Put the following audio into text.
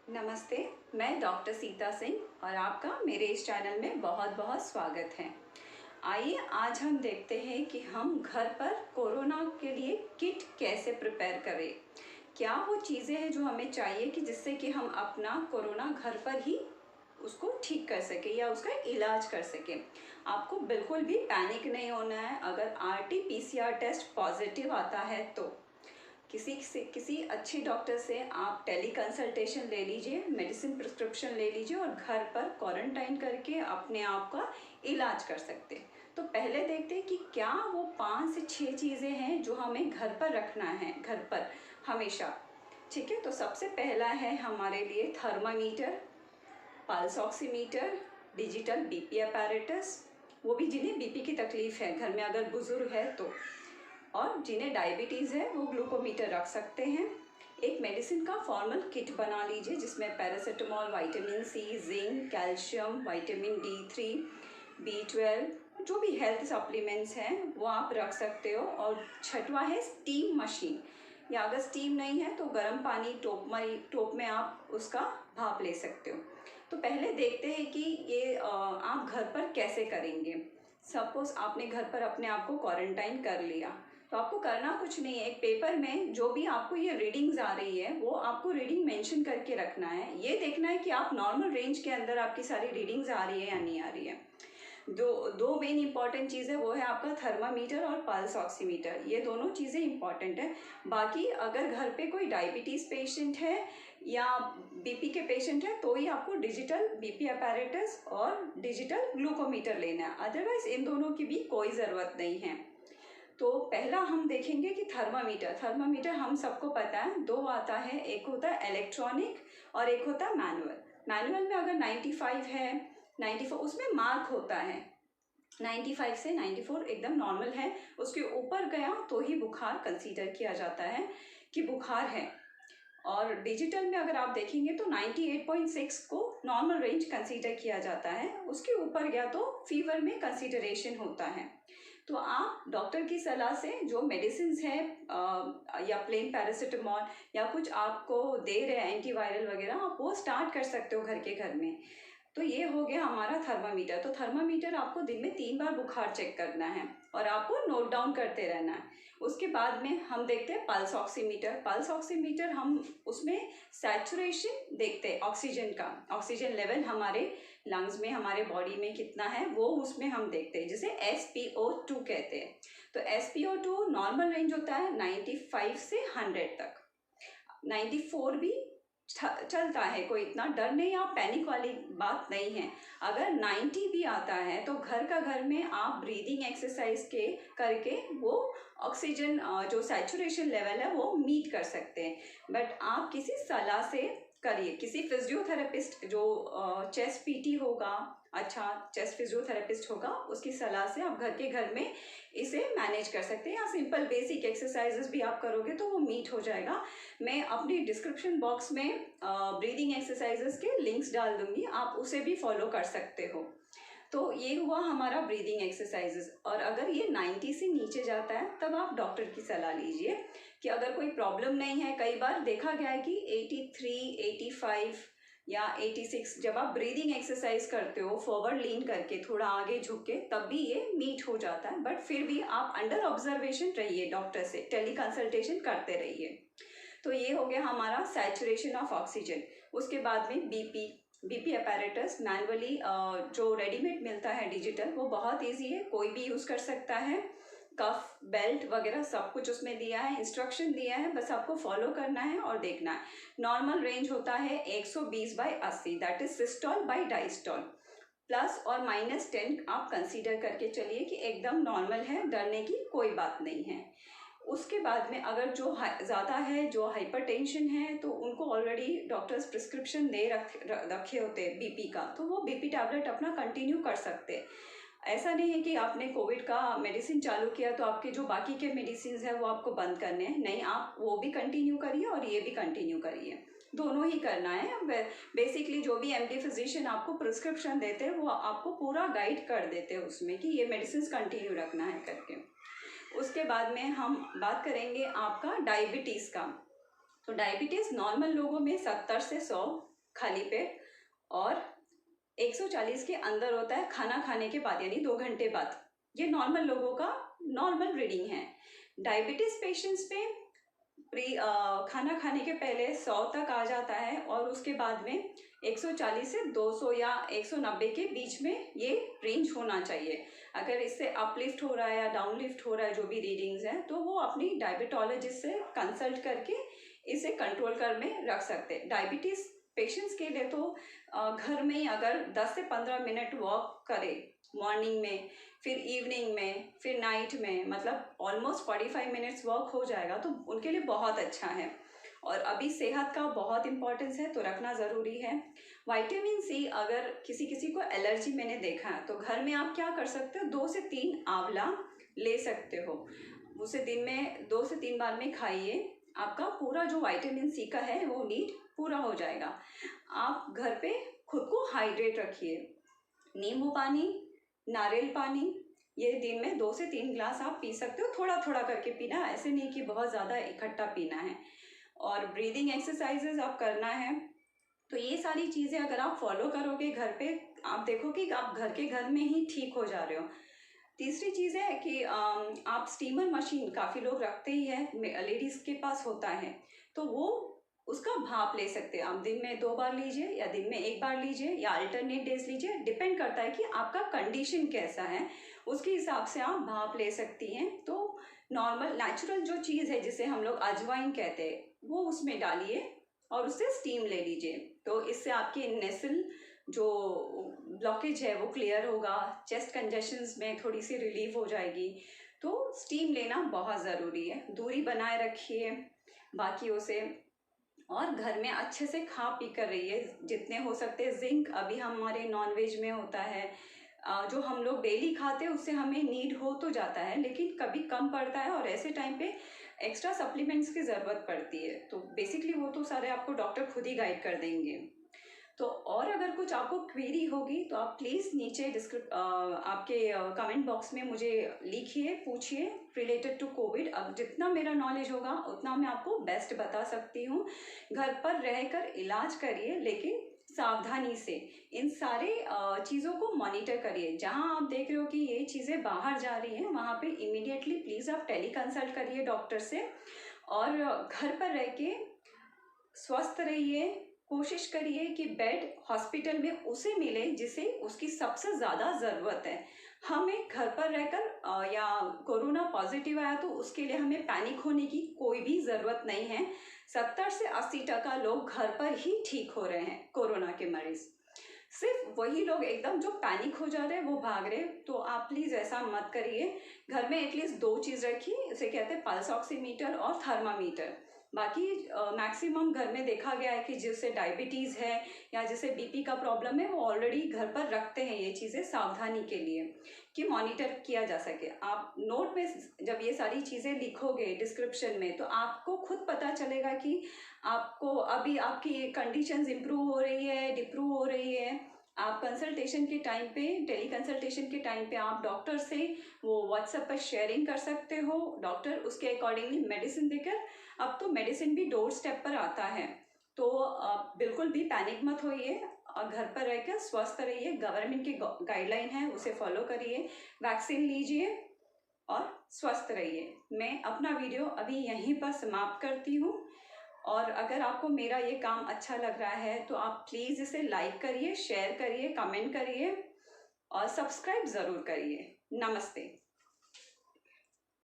नमस्ते, मैं डॉक्टर सीता सिंह और आपका मेरे इस चैनल में बहुत बहुत स्वागत है। आइए आज हम देखते हैं कि हम घर पर कोरोना के लिए किट कैसे प्रिपेयर करें। क्या वो चीज़ें हैं जो हमें चाहिए कि जिससे कि हम अपना कोरोना घर पर ही उसको ठीक कर सकें या उसका इलाज कर सकें। आपको बिल्कुल भी पैनिक नहीं होना है। अगर RT-PCR टेस्ट पॉजिटिव आता है तो किसी अच्छे डॉक्टर से आप टेली कंसल्टेशन ले लीजिए, मेडिसिन प्रिस्क्रिप्शन ले लीजिए और घर पर क्वारंटाइन करके अपने आप का इलाज कर सकते हैं। तो पहले देखते हैं कि क्या वो 5 से 6 चीज़ें हैं जो हमें घर पर रखना है, घर पर हमेशा। ठीक है, तो सबसे पहला है हमारे लिए thermometer, pulse oximeter, digital BP apparatus, वो भी जिन्हें बीपी की तकलीफ है घर में, अगर बुजुर्ग है तो, और जिन्हें डायबिटीज़ है वो ग्लूकोमीटर रख सकते हैं। एक मेडिसिन का फॉर्मल किट बना लीजिए जिसमें paracetamol, vitamin C, zinc, calcium, vitamin D3, B12, जो भी हेल्थ सप्लीमेंट्स हैं वो आप रख सकते हो। और छठवा है स्टीम मशीन, या अगर स्टीम नहीं है तो गर्म पानी टोप में आप उसका भाप ले सकते हो। तो पहले देखते हैं कि ये आप घर पर कैसे करेंगे। सपोज आपने घर पर अपने आप को क्वारंटाइन कर लिया, तो आपको करना कुछ नहीं है। एक पेपर में जो भी आपको ये रीडिंग्स आ रही है वो आपको रीडिंग मेंशन करके रखना है। ये देखना है कि आप नॉर्मल रेंज के अंदर आपकी सारी रीडिंग्स आ रही है या नहीं आ रही है। दो मेन इंपॉर्टेंट चीज़ है, वो है आपका थर्मामीटर और पल्स ऑक्सीमीटर। ये दोनों चीज़ें इंपॉर्टेंट है। बाकी अगर घर पे कोई डायबिटीज़ पेशेंट है या बीपी के पेशेंट है तो ही आपको डिजिटल बीपी अपैरेटस और डिजिटल ग्लूकोमीटर लेना है, अदरवाइज इन दोनों की भी कोई ज़रूरत नहीं है। तो पहला हम देखेंगे कि थर्मामीटर हम सबको पता है दो आता है, एक होता है इलेक्ट्रॉनिक और एक होता है मैनुअल। मैनुअल में अगर 95 है, 94 उसमें मार्क होता है, 95 से 94 एकदम नॉर्मल है, उसके ऊपर गया तो ही बुखार कंसीडर किया जाता है कि बुखार है। और डिजिटल में अगर आप देखेंगे तो 98.6 को नॉर्मल रेंज कंसीडर किया जाता है, उसके ऊपर गया तो फीवर में कंसीडरेशन होता है। तो आप डॉक्टर की सलाह से जो मेडिसिन है या प्लेन पैरासीटामोल या कुछ आपको दे रहे हैं एंटीवायरल वगैरह, आप वो स्टार्ट कर सकते हो घर में। तो ये हो गया हमारा थर्मामीटर। तो थर्मामीटर आपको दिन में 3 बार बुखार चेक करना है और आपको नोट डाउन करते रहना है। उसके बाद में हम देखते हैं पल्स ऑक्सीमीटर हम उसमें सैचुरेशन देखते हैं ऑक्सीजन का, ऑक्सीजन लेवल हमारे लंग्स में, हमारे बॉडी में कितना है वो उसमें हम देखते हैं, जिसे SpO2 कहते हैं। तो SpO2 नॉर्मल रेंज होता है 95 से 100 तक, 94 भी चलता है, कोई इतना डर नहीं, आप पैनिक वाली बात नहीं है। अगर 90 भी आता है तो घर में आप ब्रीदिंग एक्सरसाइज के करके वो ऑक्सीजन जो सैचुरेशन लेवल है वो मीट कर सकते हैं। बट आप किसी सलाह से करिए, किसी फिजियोथेरेपिस्ट जो चेस्ट PT होगा, अच्छा चेस्ट फिजियोथेरेपिस्ट होगा, उसकी सलाह से आप घर में इसे मैनेज कर सकते हैं। या सिंपल बेसिक एक्सरसाइजेस भी आप करोगे तो वो मीट हो जाएगा। मैं अपनी डिस्क्रिप्शन बॉक्स में ब्रीदिंग एक्सरसाइजेस के लिंक्स डाल दूंगी, आप उसे भी फॉलो कर सकते हो। तो ये हुआ हमारा ब्रीदिंग एक्सरसाइजेस। और अगर ये 90 से नीचे जाता है तब आप डॉक्टर की सलाह लीजिए कि अगर कोई प्रॉब्लम नहीं है। कई बार देखा गया है कि 83, 85 या 86 जब आप ब्रीदिंग एक्सरसाइज करते हो फॉरवर्ड लीन करके, थोड़ा आगे झुक के, तब भी ये मीट हो जाता है। बट फिर भी आप अंडर ऑब्जर्वेशन रहिए, डॉक्टर से टेली कंसल्टेशन करते रहिए। तो ये हो गया हमारा सैचुरेशन ऑफ ऑक्सीजन। उसके बाद में बीपी अपैरेटस मैनुअली जो रेडीमेड मिलता है डिजिटल, वो बहुत इजी है, कोई भी यूज़ कर सकता है। कफ बेल्ट वगैरह सब कुछ उसमें दिया है, इंस्ट्रक्शन दिया है, बस आपको फॉलो करना है और देखना है। नॉर्मल रेंज होता है 120/80, that is systole by diastole. Plus और -10 आप कंसीडर करके चलिए कि एकदम नॉर्मल है, डरने की कोई बात नहीं है। उसके बाद में अगर जो ज़्यादा है, जो हाइपरटेंशन है, तो उनको ऑलरेडी डॉक्टर्स प्रिस्क्रिप्शन दे रखे होते हैं बीपी का, तो वो बीपी टैबलेट अपना कंटिन्यू कर सकते हैं। ऐसा नहीं है कि आपने कोविड का मेडिसिन चालू किया तो आपके जो बाकी के मेडिसिन है वो आपको बंद करने हैं, नहीं, आप वो भी कंटिन्यू करिए और ये भी कंटिन्यू करिए, दोनों ही करना है। बेसिकली जो भी MD फिजिशियन आपको प्रिस्क्रिप्शन देते हैं वो आपको पूरा गाइड कर देते हैं उसमें कि ये मेडिसिन कंटिन्यू रखना है करके। उसके बाद में हम बात करेंगे आपका डायबिटीज़ का। तो डायबिटीज़ नॉर्मल लोगों में 70 से 100 खाली पेट और 140 के अंदर होता है खाना खाने के बाद, यानी 2 घंटे बाद। ये नॉर्मल लोगों का नॉर्मल रीडिंग है। डायबिटीज़ पेशेंट्स पे खाना खाने के पहले 100 तक आ जाता है और उसके बाद में 140 से 200 या 190 के बीच में ये रेंज होना चाहिए। अगर इससे अपलिफ्ट हो रहा है या डाउनलिफ्ट हो रहा है, जो भी रीडिंग्स हैं, तो वो अपनी डायबिटोलॉजिस्ट से कंसल्ट करके इसे कंट्रोल कर में रख सकते हैं। डायबिटीज़ पेशेंट्स के लिए तो घर में ही अगर 10 से 15 मिनट वॉक करे मॉर्निंग में, फिर इवनिंग में, फिर नाइट में, मतलब ऑलमोस्ट 45 मिनट्स वॉक हो जाएगा तो उनके लिए बहुत अच्छा है। और अभी सेहत का बहुत इंपॉर्टेंस है तो रखना ज़रूरी है। विटामिन सी, अगर किसी किसी को एलर्जी मैंने देखा है, तो घर में आप क्या कर सकते हो, 2 से 3 आंवला ले सकते हो, उसे दिन में 2 से 3 बार में खाइए। आपका पूरा जो विटामिन सी का है वो नीड पूरा हो जाएगा। आप घर पे खुद को हाइड्रेट रखिए। नींबू पानी, नारियल पानी, ये दिन में 2 से 3 ग्लास आप पी सकते हो। थोड़ा थोड़ा करके पीना, ऐसे नहीं कि बहुत ज़्यादा इकट्ठा पीना है। और ब्रीदिंग एक्सरसाइजेज आप करना है। तो ये सारी चीज़ें अगर आप फॉलो करोगे घर पे, आप देखो कि आप घर में ही ठीक हो जा रहे हो। तीसरी चीज़ है कि आप स्टीमर मशीन काफ़ी लोग रखते ही है, लेडीज़ के पास होता है, तो वो उसका भाप ले सकते हैं। आप दिन में 2 बार लीजिए या दिन में 1 बार लीजिए या अल्टरनेट डेज लीजिए, डिपेंड करता है कि आपका कंडीशन कैसा है, उसके हिसाब से आप भाप ले सकती हैं। तो नॉर्मल नेचुरल जो चीज़ है जिसे हम लोग अजवाइन कहते हैं, वो उसमें डालिए और उससे स्टीम ले लीजिए। तो इससे आपके नेसल जो ब्लॉकेज है वो क्लियर होगा, चेस्ट कंजेशंस में थोड़ी सी रिलीफ हो जाएगी। तो स्टीम लेना बहुत ज़रूरी है। दूरी बनाए रखिए बाकियों से और घर में अच्छे से खा पी कर रहिए जितने हो सकते हैं। जिंक अभी हमारे नॉनवेज में होता है, जो हम लोग डेली खाते हैं उससे हमें नीड हो तो जाता है, लेकिन कभी कम पड़ता है और ऐसे टाइम पे एक्स्ट्रा सप्लीमेंट्स की ज़रूरत पड़ती है। तो बेसिकली वो तो सारे आपको डॉक्टर खुद ही गाइड कर देंगे। तो और अगर कुछ आपको क्वेरी होगी तो आप प्लीज़ नीचे आपके कमेंट बॉक्स में मुझे लिखिए, पूछिए रिलेटेड टू कोविड। अब जितना मेरा नॉलेज होगा उतना मैं आपको बेस्ट बता सकती हूँ। घर पर रहकर इलाज करिए, लेकिन सावधानी से इन सारे चीज़ों को मॉनिटर करिए। जहाँ आप देख रहे हो कि ये चीज़ें बाहर जा रही हैं, वहाँ पे इमीडिएटली प्लीज़ आप टेली कंसल्ट करिए डॉक्टर से और घर पर रह के स्वस्थ रहिए। कोशिश करिए कि बेड हॉस्पिटल में उसे मिले जिसे उसकी सबसे ज़्यादा ज़रूरत है। हमें घर पर रहकर या कोरोना पॉजिटिव आया तो उसके लिए हमें पैनिक होने की कोई भी ज़रूरत नहीं है। 70 से 80% लोग घर पर ही ठीक हो रहे हैं कोरोना के मरीज़। सिर्फ वही लोग एकदम जो पैनिक हो जा रहे हैं वो भाग रहे, तो आप प्लीज़ ऐसा मत करिए। घर में एटलीस्ट 2 चीज़ रखिए, उसे कहते हैं पल्स ऑक्सीमीटर और थर्मामीटर। बाकी मैक्सिमम घर में देखा गया है कि जिसे डायबिटीज़ है या जिसे बीपी का प्रॉब्लम है वो ऑलरेडी घर पर रखते हैं ये चीज़ें सावधानी के लिए, कि मॉनिटर किया जा सके। आप नोट में जब ये सारी चीज़ें लिखोगे डिस्क्रिप्शन में, तो आपको खुद पता चलेगा कि आपको अभी आपकी कंडीशंस इम्प्रूव हो रही है, डिप्रूव हो रही है। आप कंसल्टेशन के टाइम पे, टेली कंसल्टेशन के टाइम पे आप डॉक्टर से वो व्हाट्सएप पर शेयरिंग कर सकते हो। डॉक्टर उसके अकॉर्डिंगली मेडिसिन देकर, अब तो मेडिसिन भी डोर स्टेप पर आता है, तो बिल्कुल भी पैनिक मत होइए और घर पर रहकर स्वस्थ रहिए। गवर्नमेंट की गाइडलाइन है उसे फॉलो करिए, वैक्सीन लीजिए और स्वस्थ रहिए। मैं अपना वीडियो अभी यहीं पर समाप्त करती हूँ और अगर आपको मेरा ये काम अच्छा लग रहा है तो आप प्लीज़ इसे लाइक करिए, शेयर करिए, कमेंट करिए और सब्सक्राइब ज़रूर करिए। नमस्ते।